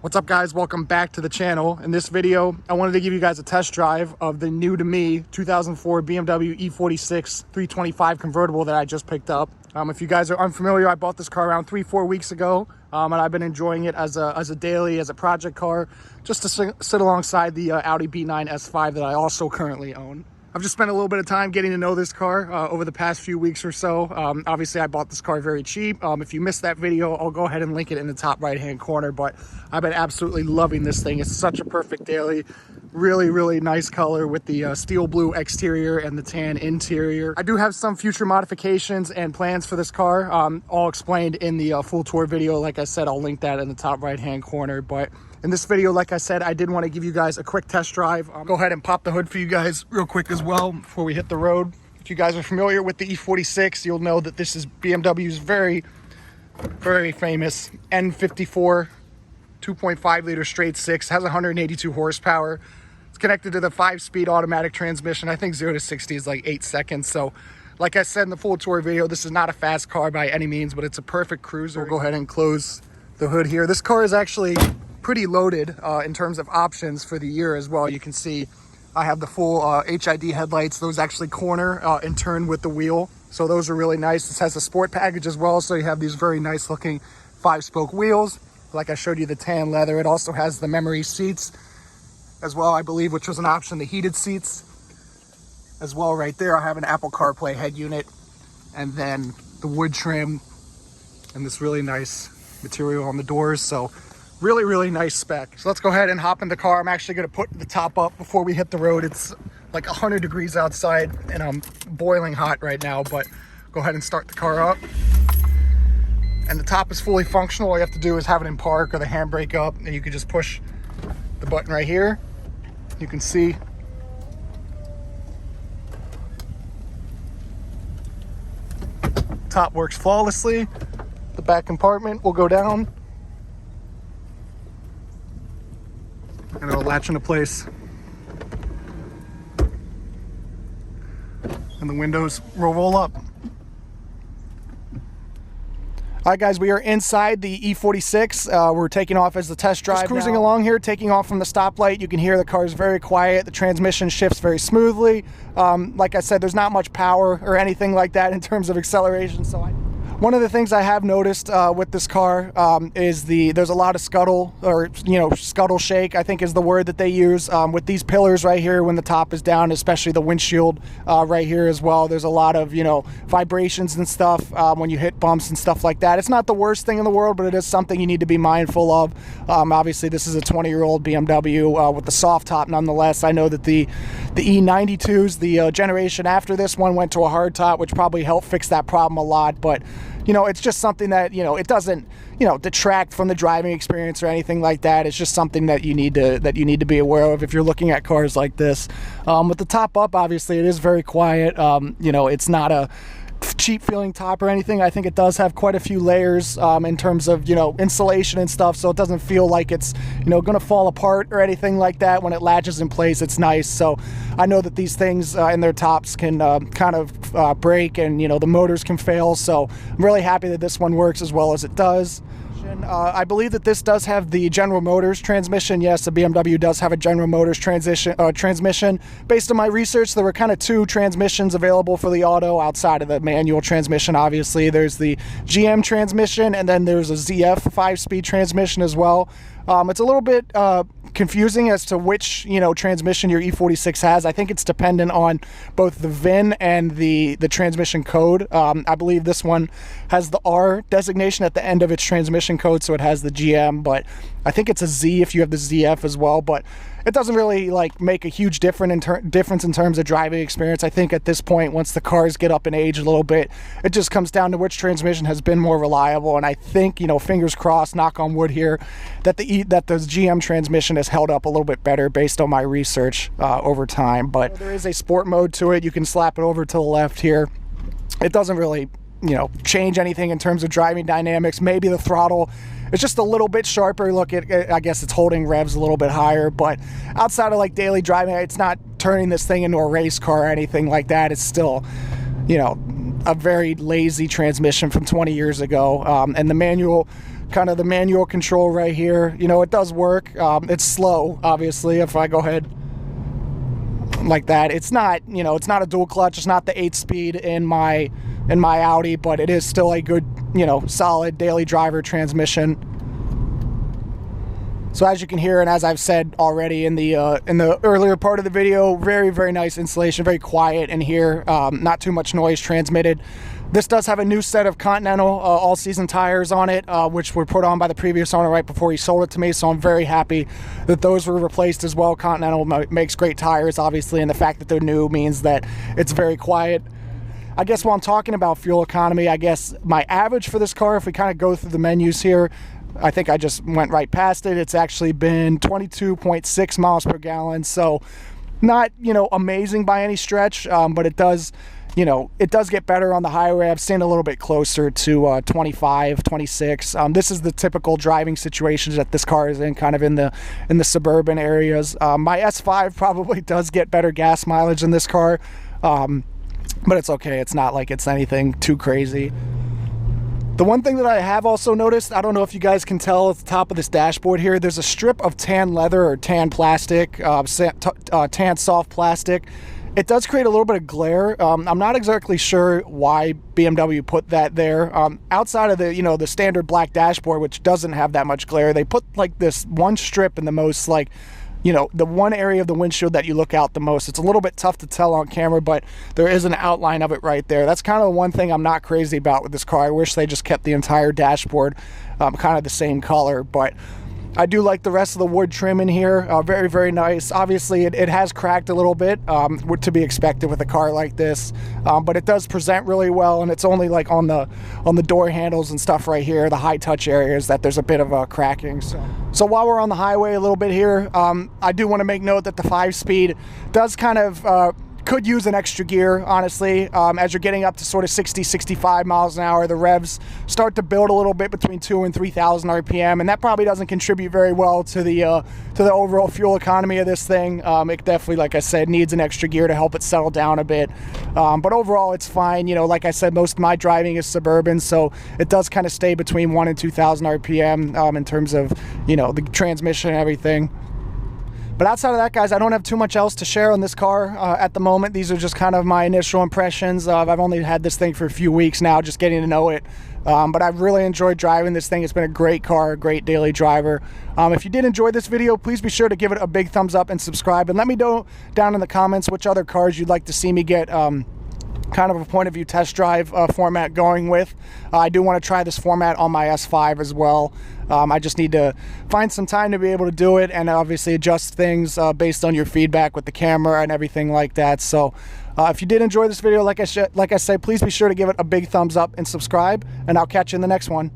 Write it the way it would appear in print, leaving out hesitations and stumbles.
What's up, guys? Welcome back to the channel. In this video, I wanted to give you guys a test drive of the new to me 2004 BMW E46 325 convertible that I just picked up. If you guys are unfamiliar, I bought this car around 3-4 weeks ago, and I've been enjoying it as a daily, as a project car, just to sit alongside the Audi B9 S5 that I also currently own. I've just spent a little bit of time getting to know this car over the past few weeks or so. Obviously, I bought this car very cheap. If you missed that video, I'll go ahead and link it in the top right-hand corner, but I've been absolutely loving this thing. It's such a perfect daily. Really nice color with the steel blue exterior and the tan interior. I do have some future modifications and plans for this car, all explained in the full tour video. Like I said, I'll link that in the top right-hand corner, but in this video, like I said, I did want to give you guys a quick test drive. Go ahead and pop the hood for you guys real quick as well before we hit the road. If you guys are familiar with the E46, you'll know that this is BMW's very famous N54 2.5 liter straight six, has 182 horsepower. It's connected to the 5-speed automatic transmission. I think 0 to 60 is like 8 seconds. So like I said in the full tour video, this is not a fast car by any means, but it's a perfect cruiser. We'll go ahead and close the hood here. This car is actually pretty loaded in terms of options for the year as well. You can see I have the full HID headlights. Those actually corner and turn with the wheel, so those are really nice. This has a sport package as well, so you have these very nice looking 5-spoke wheels. Like I showed you, the tan leather. It also has the memory seats as well, I believe, which was an option, the heated seats as well. Right there I have an Apple CarPlay head unit, and then the wood trim and this really nice material on the doors. So really nice spec. So let's go ahead and hop in the car. I'm actually going to put the top up before we hit the road. It's like 100 degrees outside and I'm boiling hot right now, but go ahead and start the car up. And the top is fully functional. All you have to do is have it in park or the handbrake up, and you can just push the button right here. You can see top works flawlessly. The back compartment will go down and it'll latch into place, and the windows will roll up. All right, guys, we are inside the E46. We're taking off as the test drive. Just cruising along here, taking off from the stoplight. You can hear the car is very quiet. The transmission shifts very smoothly. Like I said, there's not much power or anything like that in terms of acceleration. So one of the things I have noticed with this car is there's a lot of scuttle, or scuttle shake, I think is the word that they use, with these pillars right here when the top is down, especially the windshield right here as well. There's a lot of vibrations and stuff when you hit bumps and stuff like that. It's not the worst thing in the world, but it is something you need to be mindful of. Obviously, this is a 20-year-old BMW with the soft top nonetheless. I know that the E92s, the generation after this one, went to a hard top, which probably helped fix that problem a lot, but it's just something that, it doesn't, detract from the driving experience or anything like that. It's just something that you need to be aware of if you're looking at cars like this. With the top up, obviously, it is very quiet. It's not a cheap feeling top or anything. I think it does have quite a few layers in terms of insulation and stuff, so it doesn't feel like it's gonna fall apart or anything like that. When it latches in place, it's nice. So I know that these things in their tops can kind of break, and the motors can fail, so I'm really happy that this one works as well as it does. I believe that this does have the General Motors transmission. Yes, the BMW does have a General Motors transmission. Based on my research, there were kind of two transmissions available for the auto outside of the manual transmission. Obviously, there's the GM transmission, and then there's a ZF 5-speed transmission as well. It's a little bit confusing as to which transmission your E46 has. I think it's dependent on both the VIN and the transmission code. I believe this one has the R designation at the end of its transmission code, so it has the GM, but I think it's a Z if you have the ZF as well. But it doesn't really make a huge difference in terms of driving experience. I think at this point, once the cars get up in age a little bit, it just comes down to which transmission has been more reliable. And I think, fingers crossed, knock on wood here, that the GM transmission has held up a little bit better based on my research over time. But there is a sport mode to it. You can slap it over to the left here. It doesn't really change anything in terms of driving dynamics. Maybe the throttle is just a little bit sharper. Look, I guess it's holding revs a little bit higher, but outside of daily driving, it's not turning this thing into a race car or anything like that. It's still, a very lazy transmission from 20 years ago. And the manual kind of the manual control right here. You know, it does work. It's slow, obviously. If I go ahead like that, it's not, you know, it's not a dual clutch. It's not the 8-speed in my Audi, but it is still a good, you know, solid daily driver transmission. So as you can hear, and as I've said already in the earlier part of the video, very, very nice installation, very quiet in here, not too much noise transmitted. This does have a new set of Continental all-season tires on it, which were put on by the previous owner right before he sold it to me, so I'm very happy that those were replaced as well. Continental makes great tires, obviously, and the fact that they're new means that it's very quiet. I guess while I'm talking about fuel economy, I guess my average for this car, if we kind of go through the menus here, I think I just went right past it. It's actually been 22.6 miles per gallon, so not, you know, amazing by any stretch, but it does, you know, it does get better on the highway. I've seen a little bit closer to 25, 26. This is the typical driving situations that this car is in, kind of in the suburban areas. My S5 probably does get better gas mileage than this car, but it's okay. It's not like it's anything too crazy. The one thing that I have also noticed, I don't know if you guys can tell at the top of this dashboard here, there's a strip of tan leather or tan plastic, tan soft plastic. It does create a little bit of glare. I'm not exactly sure why BMW put that there. Outside of the, you know, the standard black dashboard, which doesn't have that much glare, they put like this one strip in the most, like, you know, the one area of the windshield that you look out the most. It's a little bit tough to tell on camera, but there is an outline of it right there. That's kind of the one thing I'm not crazy about with this car. I wish they just kept the entire dashboard kind of the same color, but I do like the rest of the wood trim in here. Very, very nice. Obviously, it has cracked a little bit, to be expected with a car like this, but it does present really well, and it's only like on the door handles and stuff right here, the high touch areas, that there's a bit of cracking. So while we're on the highway a little bit here, I do want to make note that the 5-speed does kind of could use an extra gear, honestly. As you're getting up to sort of 60, 65 miles an hour, the revs start to build a little bit between 2,000 and 3,000 RPM, and that probably doesn't contribute very well to the overall fuel economy of this thing. It definitely, like I said, needs an extra gear to help it settle down a bit. But overall, it's fine. You know, like I said, most of my driving is suburban, so it does kind of stay between 1,000 and 2,000 RPM in terms of, you know, the transmission and everything. But outside of that, guys, I don't have too much else to share on this car at the moment. These are just kind of my initial impressions. I've only had this thing for a few weeks now, just getting to know it. But I've really enjoyed driving this thing. It's been a great car, a great daily driver. If you did enjoy this video, please be sure to give it a big thumbs up and subscribe. And let me know down in the comments which other cars you'd like to see me get kind of a point of view test drive format going with. I do want to try this format on my S5 as well. I just need to find some time to be able to do it, and obviously adjust things based on your feedback with the camera and everything like that. So if you did enjoy this video, like I said, please be sure to give it a big thumbs up and subscribe, and I'll catch you in the next one.